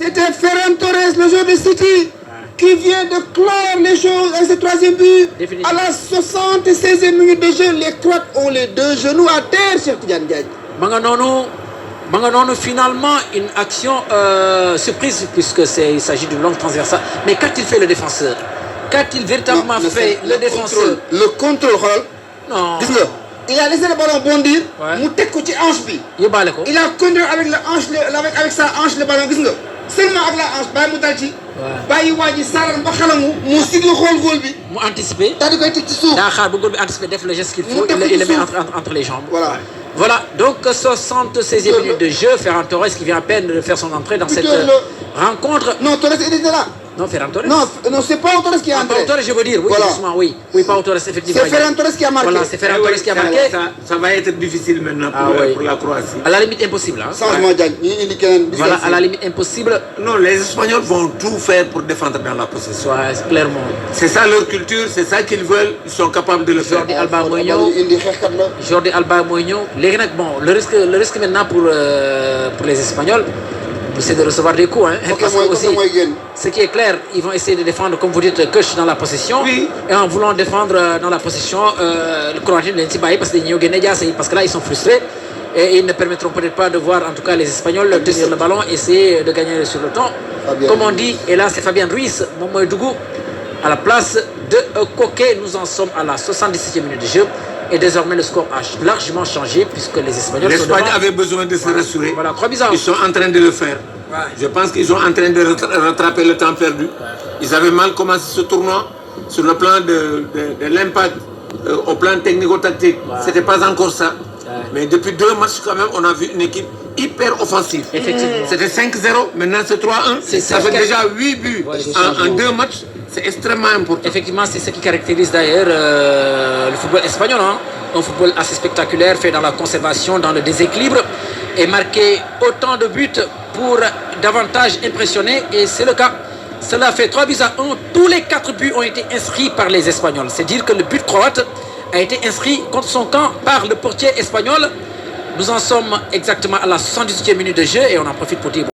C'était Ferran Torres, le joueur de City, qui vient de clore les choses avec ce troisième but. À la 76e minute de jeu, les Croates ont les deux genoux à terre, Cheikh Tidiane Diagne. Manganono, finalement, une action surprise, puisque il s'agit d'une longue transversale. Mais qu'a-t-il fait le défenseur? Qu'a-t-il véritablement fait le défenseur? Le contrôle, non. Il a laissé le ballon bondir. Il a conduit avec la hanche, avec sa hanche le ballon. Seulement avec la hanche, mu anticipé. Anticiper def le geste qu'il faut, il le met entre les jambes. Voilà, donc 76e minute de jeu, Ferran Torres qui vient à peine de faire son entrée dans cette rencontre. Non, Torres il était là. Non, Ferran Torres. Non, c'est pas Torres qui est entré. Pas Torres, je veux dire, oui, voilà. Justement, oui. Oui, pas Torres, effectivement. C'est Ferran Torres qui a marqué. Voilà, c'est Ferran Torres qui a marqué. Ça va être difficile maintenant pour la Croatie. À la limite impossible. Hein. Voilà, à la limite impossible. Non, les Espagnols vont tout faire pour défendre dans la possession. Ouais, clairement. C'est ça leur culture, c'est ça qu'ils veulent, ils sont capables de le faire. Jordi Alba Moigno. Bon, le risque maintenant pour les Espagnols, c'est de recevoir des coups. Hein, parce que aussi, ce qui est clair, ils vont essayer de défendre, comme vous dites, Kush dans la possession. Oui. Et en voulant défendre dans la possession, le Croatien de l'Entibaï, parce que là, ils sont frustrés. Et ils ne permettront peut-être pas de voir, en tout cas, les Espagnols tenir le ballon, essayer de gagner sur le temps. Comme on dit, et là, c'est Fabien Ruiz, Momoedougou, à la place de Koke. Nous en sommes à la 77e minute de jeu. Et désormais, le score a largement changé puisque les Espagnols... L'Espagne avait besoin de se rassurer. Voilà, 3 bizarres. Ils sont en train de le faire. Ouais. Je pense qu'ils sont en train de rattraper le temps perdu. Ils avaient mal commencé ce tournoi sur le plan de l'impact, au plan technico-tactique. C'était pas encore ça. Mais depuis 2 matchs, quand même, on a vu une équipe hyper offensive. Effectivement. C'était 5-0, maintenant c'est 3-1. Ça fait déjà 8 buts en 2 matchs. C'est extrêmement important. Effectivement, c'est ce qui caractérise d'ailleurs le football espagnol. Hein. Un football assez spectaculaire, fait dans la conservation, dans le déséquilibre, et marquer autant de buts pour davantage impressionner. Et c'est le cas. Cela fait 3-1. Tous les 4 buts ont été inscrits par les Espagnols. C'est dire que le but croate a été inscrit contre son camp par le portier espagnol. Nous en sommes exactement à la 78e minute de jeu et on en profite pour dire